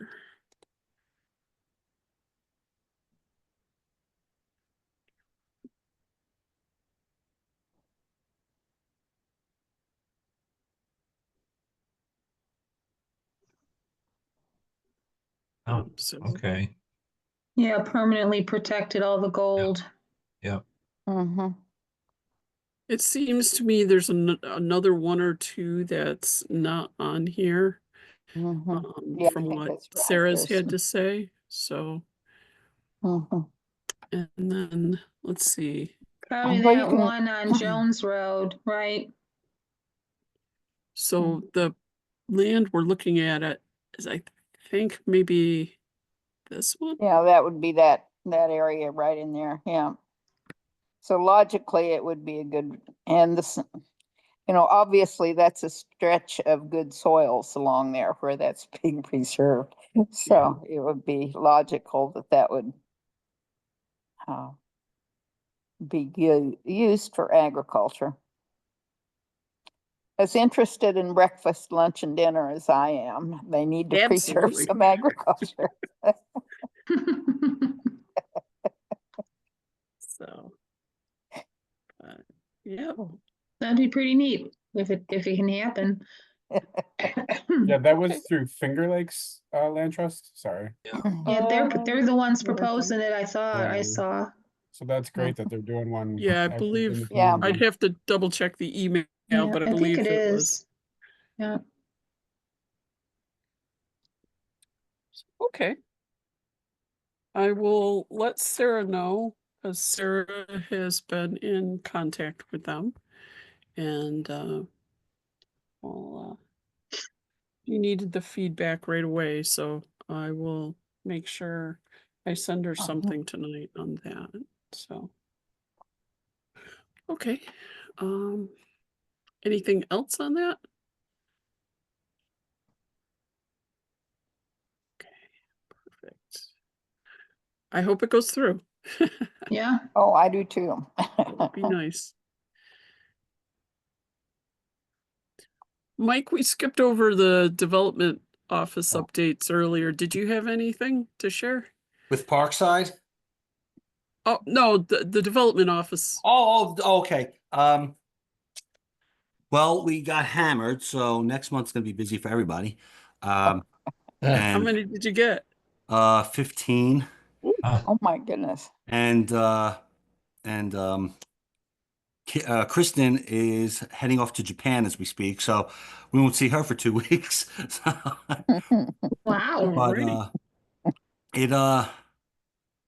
Oh, So okay. Yeah, permanently protected all the gold. Yep. Mhm. it seems to me there's another one or two that's not on here, Mhm. Yeah, I from think what that's right. Sarah's There's had to say. So, mhm. and then let's see. Probably Well, you that can- one on Jones Road, right? So the land we're looking at it is, I think, maybe this one. Yeah, that would be that area right in there, yeah. So logically, it would be a good, and this, obviously, that's a stretch of good soils along there where that's being preserved. So it would be logical that would be used for agriculture. As interested in breakfast, lunch, and dinner as I am, they need to preserve Absolutely. some agriculture. So, yeah, That'd be pretty neat if it can happen. Yeah, that was through Finger Lakes Land Trust. Sorry. Yeah, they're the ones Oh, okay. proposing it, I thought, I Yeah. saw. So that's great that they're doing one. Yeah, I actually in believe- the Yeah. I'd community. have to double check the email, Yeah, but I think believe it it is. was. Yeah. Okay. I will let Sarah know, because Sarah has been in contact with them. And well, you needed the feedback right away, so I will make sure I send her something tonight on that. So, okay. Anything else on that? Okay, perfect. I hope it goes through. Yeah. Oh, I do too. That'd be nice. Mike, we skipped over the development office updates earlier. Did you have anything to share? With Parkside? Oh, no, the development office. Okay. Well, we got hammered, so next month's gonna be busy for everybody. How And many did you get? 15. Oh, my goodness. And Kristen is heading off to Japan as we speak, so we won't see her for 2 weeks. Wow. But Alrighty.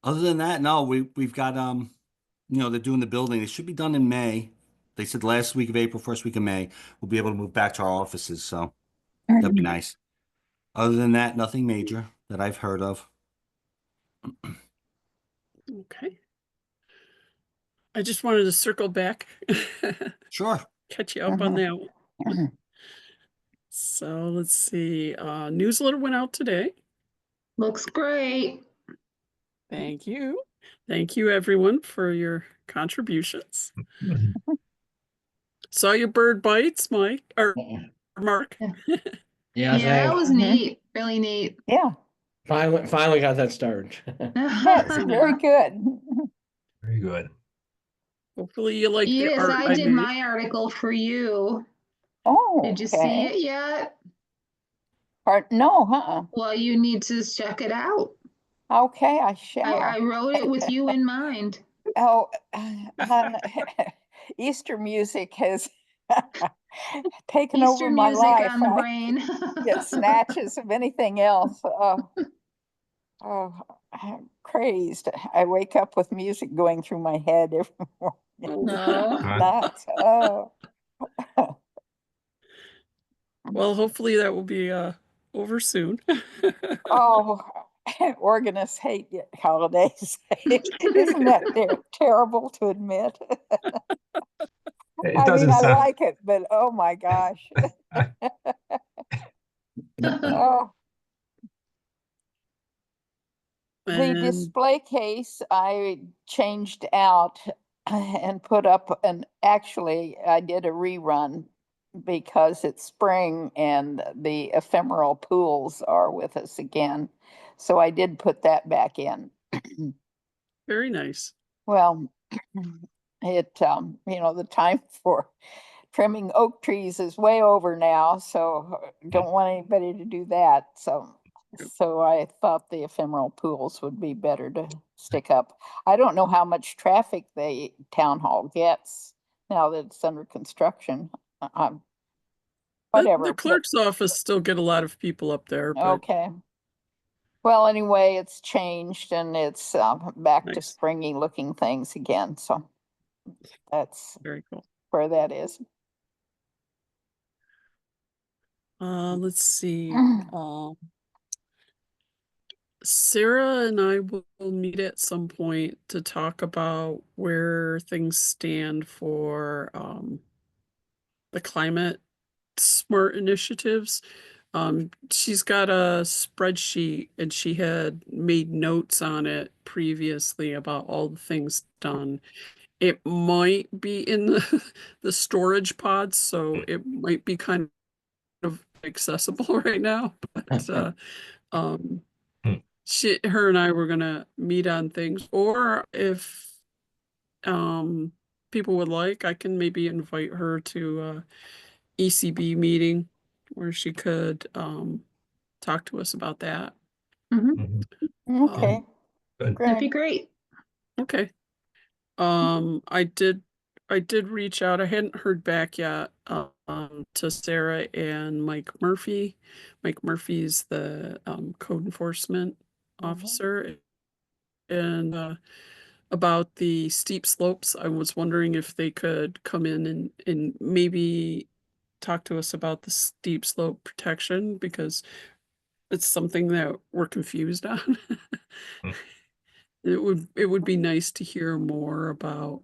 other than that, no, we've got they're doing the building. It should be done in May. They said last week of April, first week of May, we'll be able to move back to our offices, so that'd be nice. Other than that, nothing major that I've heard of. Okay. I just wanted to circle back. Sure. Catch you up on that one. So let's see. Newsletter went out today. Looks great. Thank you. Thank you, everyone, for your contributions. Saw your bird bites, Mike, or Mark. Yeah, Yeah, that was Mhm. neat. Really neat. Yeah, finally got that started. that's very good. Very good. Hopefully you like the Yes, art I did made. my article for you. Oh, Did you see okay. it yet? No, Well, you need to check it out. okay, I shall. I wrote it with you in mind. Oh, Easter music has taken over Easter my music life. on the I brain. get snatches of anything else. I'm crazed. I wake up with music going through my head every morning. No. Nuts. Oh. Well, hopefully that will be over soon. Oh, organists hate holidays. Isn't that terrible to admit? It I doesn't mean, I sound. like it, but oh my gosh. Oh, the And display case I changed out and put up actually I did a rerun because it's spring and the ephemeral pools are with us again. So I did put that back in. very nice. Well, it, the time for trimming oak trees is way over now, so don't want anybody to do that. So I thought the ephemeral pools would be better to stick up. I don't know how much traffic the town hall gets now that it's under construction. Whatever. The but- clerk's office still get a lot of people up there, but Okay. Well, anyway, it's changed and it's back to Nice. springy looking things again. So that's very cool. where that is. Let's see. Sarah and I will meet at some point to talk about where things stand for the climate smart initiatives. She's got a spreadsheet and she had made notes on it previously about all the things done. It might be in the, the storage pods, so it might be kind of accessible right now, but um Hmm. her and I were gonna meet on things, or if people would like, I can maybe invite her to ECB meeting where she could talk to us about that. Mhm. Okay, Good. That'd be great. great. Okay. I did reach out. I hadn't heard back yet to Sarah and Mike Murphy. Mike Murphy's the code enforcement officer, and about the steep slopes. I was wondering if they could come in and maybe talk to us about the steep slope protection, because it's something that we're confused on. Hmm. It would be nice to hear more about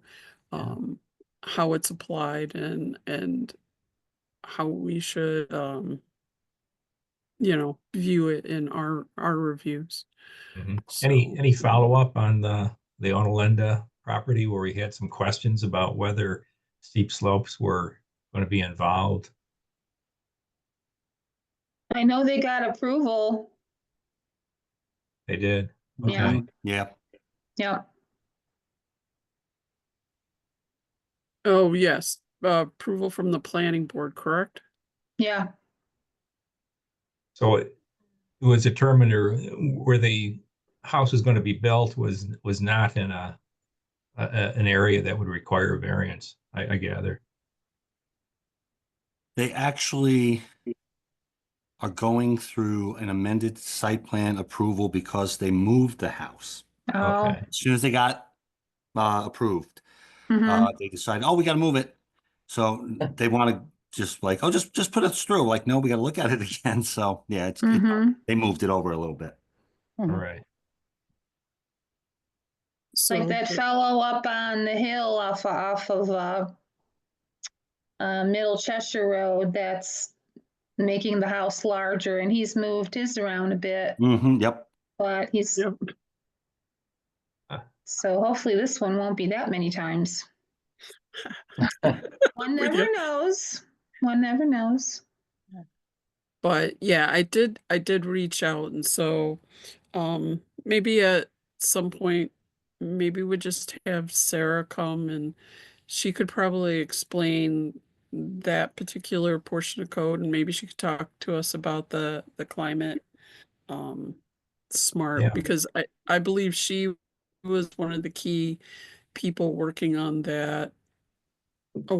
how it's applied and how we should view it in our reviews. Mhm. So Any follow-up on the Onalenda property where we had some questions about whether steep slopes were going to be involved? I know they got approval. They did. Yeah. Okay. Yeah. Yeah. oh yes, approval from the planning board, correct? Yeah. So it was determined where the house was going to be built was not in an area that would require a variance, I gather. They actually are going through an amended site plan approval because they moved the house. Oh. Okay. As soon as they got approved, Mhm. they decided, oh, we got to move it. So they want to just like, oh, just put us through. Like, no, we got to look at it again. So yeah, Mhm. they moved it over a little bit. All right. So Like that fellow up on the hill off of Middle Cheshire Road that's making the house larger, and he's moved his around a bit, Yep. but he's yep. so hopefully this one won't be that many times. One With never you. knows. One never knows. But yeah, I did reach out, and so maybe at some point, maybe we just have Sarah come, and she could probably explain that particular portion of code, and maybe she could talk to us about the climate smart, Yeah. because I believe she was one of the key people working on that a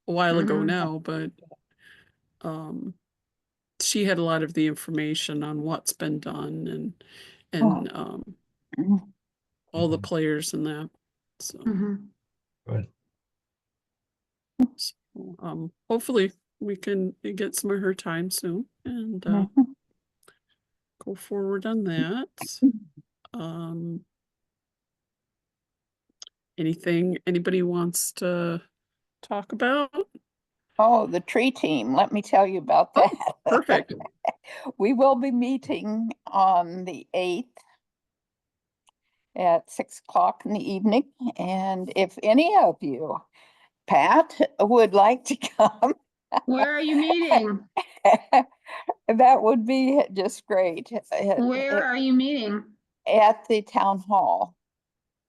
while ago Mhm. now, but um she had a lot of the information on what's been done and all the Mhm. players in that. So, Mhm. Good. so, hopefully we can get some of her time soon and go forward on that. Um, anything anybody wants to talk about? Oh, the tree team, let me tell you about Oh, that. perfect. We will be meeting on the 8th at 6 o'clock in the evening. And if any of you, Pat, would like to come, Where are you meeting? that would be just great. Where are you meeting? At the town hall,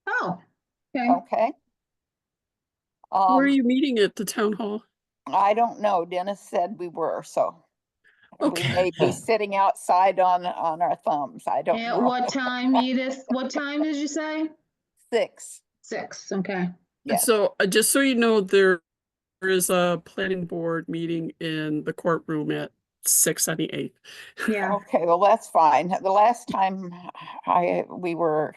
Oh, okay. okay? Where are Um, you meeting at the town hall? I don't know. Dennis said we were, so we Okay. may be sitting outside on our thumbs. I don't At know. what time, Edith? What time did you say? 6, 6. Okay. yes. So just so you know, there is a planning board meeting in the courtroom at 6 on the 8th. Yeah. Okay, well, that's fine. The last time we were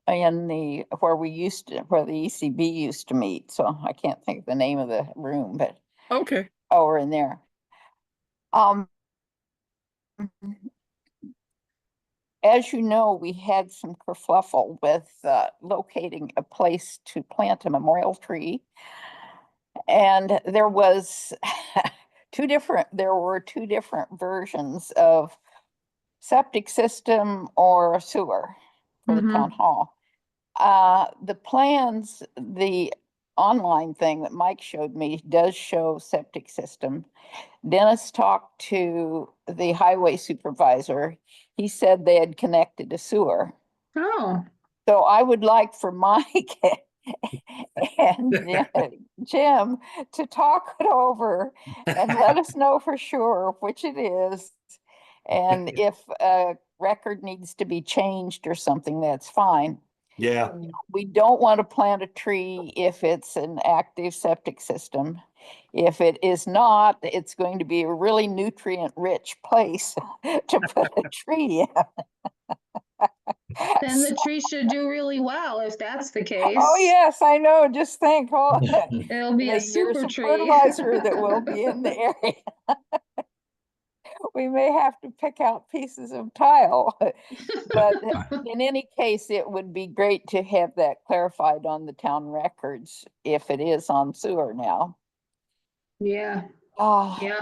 in where the ECB used to meet, so I can't think of the name of the room, but Okay. we're in there. As you know, we had some kerfluffle with locating a place to plant a memorial tree. And there was there were two different versions of septic system or sewer for the town hall. The plans, the online thing that Mike showed me does show septic system. Dennis talked to the highway supervisor. He said they had connected to sewer. Oh, So I would like for Mike and Jim to talk it over and let us know for sure which it is. And if a record needs to be changed or something, that's fine. Yeah. We don't want to plant a tree if it's an active septic system. If it is not, it's going to be a really nutrient-rich place to put a tree in. then the tree should do really well if that's the case. Oh, yes, I know. Just think, oh, It'll be the a years super of tree. fertilizer that will be in the area. We may have to pick out pieces of tile, but in any case, it would be great to have that clarified on the town records if it is on sewer now. Yeah, Yeah.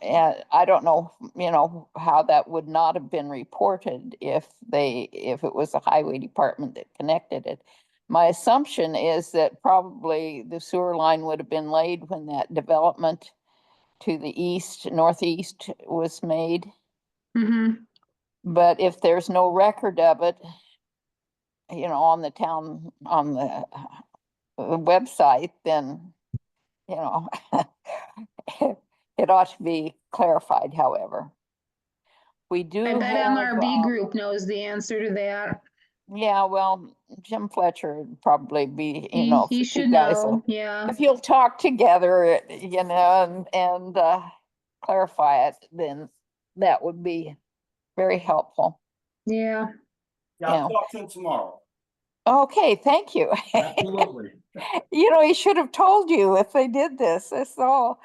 And I don't know, how that would not have been reported if it was the highway department that connected it. My assumption is that probably the sewer line would have been laid when that development to the northeast was made. mm-hmm. But if there's no record of it, on the website, then, it ought to be clarified, however. We do I bet have, MRB group knows the answer to that. yeah, well, Jim Fletcher would probably be, He if the two should guys know, yeah. if you'll talk together, and clarify it, then that would be very helpful. Yeah, I'll talk to him tomorrow. Okay, thank you. Absolutely. He should have told you if they did this. That's all.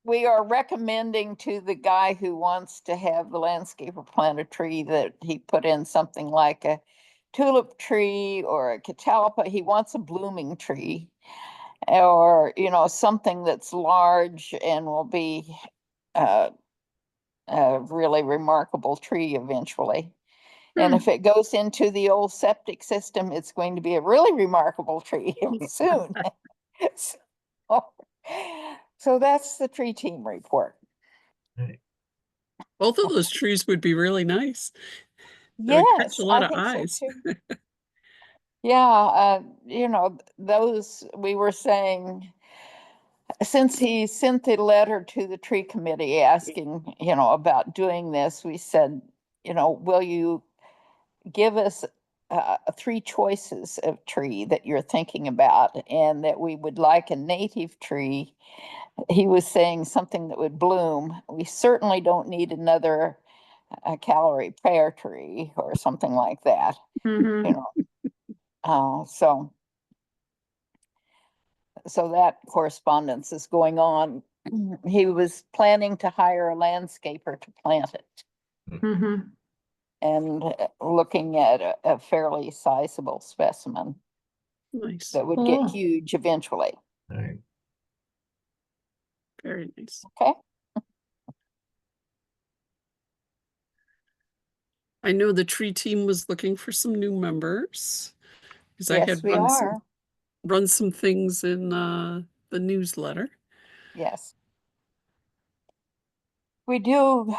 We are recommending to the guy who wants to have the landscaper plant a tree that he put in something like a tulip tree or a catalpa. He wants a blooming tree, or, something that's large and will be a really remarkable tree eventually. And if it goes into the old septic system, it's going to be a really remarkable tree soon. So that's the tree team report. Both of those trees would be really nice. They would catch Yes, a lot I of think eyes. so too. Yeah, those we were saying, since he sent the letter to the tree committee asking, about doing this, we said, will you give us 3 choices of tree that you're thinking about, and that we would like a native tree. He was saying something that would bloom. We certainly don't need another calorie pear tree or something like that. mm-hmm. So that correspondence is going on. He was planning to hire a landscaper to plant it, Mm-hmm. and looking at a fairly sizable specimen Nice. that would Cool. get huge eventually. All right. Very nice. Okay. I know the tree team was looking for some new members. Because I Yes, had we are. run some things in the newsletter. Yes. We do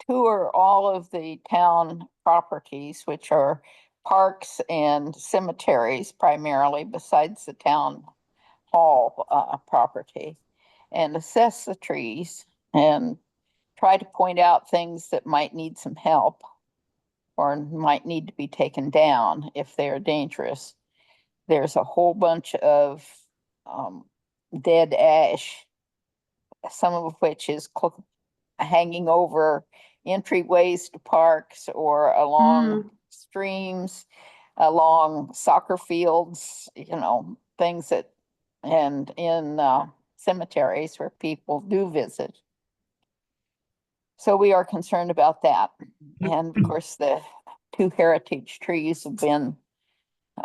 tour all of the town properties, which are parks and cemeteries primarily, besides the town hall property, and assess the trees and try to point out things that might need some help or might need to be taken down if they're dangerous. There's a whole bunch of dead ash, some of which is hanging over entryways to parks or along streams, along soccer fields, things that, and in cemeteries where people do visit. So we are concerned about that. And of course, the 2 heritage trees have been,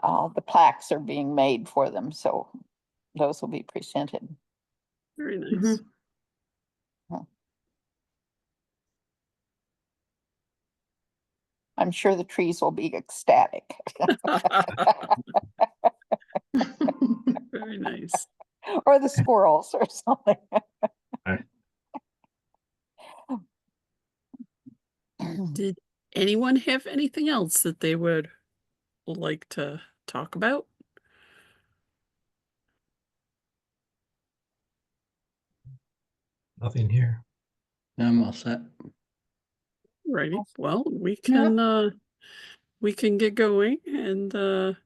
the plaques are being made for them. So those will be presented. Very nice. Mm-hmm. I'm sure the trees will be ecstatic. Very nice. Or the squirrels or something. Did anyone have anything else that they would like to talk about? Nothing here. I'm all set. Righty. Well, we can get going and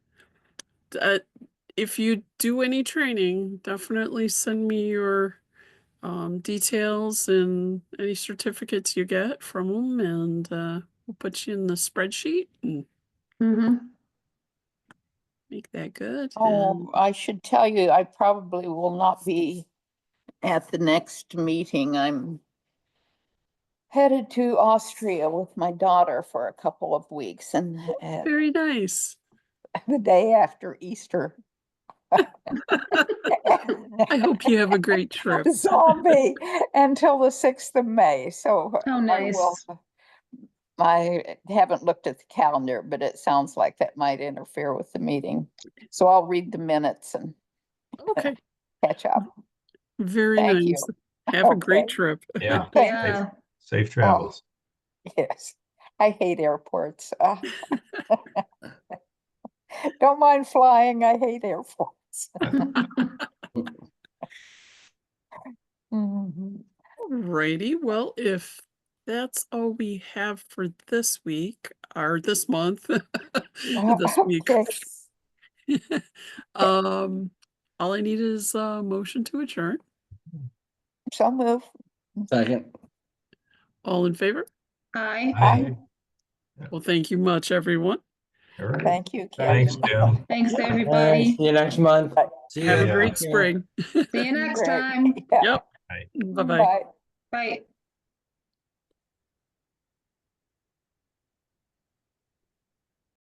if you do any training, definitely send me your details and any certificates you get from them, and we'll put you in the spreadsheet and Mhm. make that good. Oh, I should tell you, I probably will not be at the next meeting. I'm headed to Austria with my daughter for a couple of weeks, and Very nice. the day after Easter. I hope you have a great trip. Zombie until the 6th of May. So Oh, nice. I haven't looked at the calendar, but it sounds like that might interfere with the meeting. So I'll read the minutes and Okay. catch up. Very Thank you. nice. Have a great Okay. trip. Yeah. Yeah. Safe travels. Yes, I hate airports. Don't mind flying, I hate airports. Mhm. Righty. Well, if that's all we have for this week or this month, this week. Okay. All I need is a motion to adjourn. So move. Second. All in favor? Aye. Aye. Well, thank you much, everyone. All right. Thank you, Kim. Thanks, Jim. Thanks, Yeah. everybody. See you next month. See Have ya. a Yeah. great spring. See you next Great. time. Yeah. Yep. Bye. Bye-bye. Bye. Bye.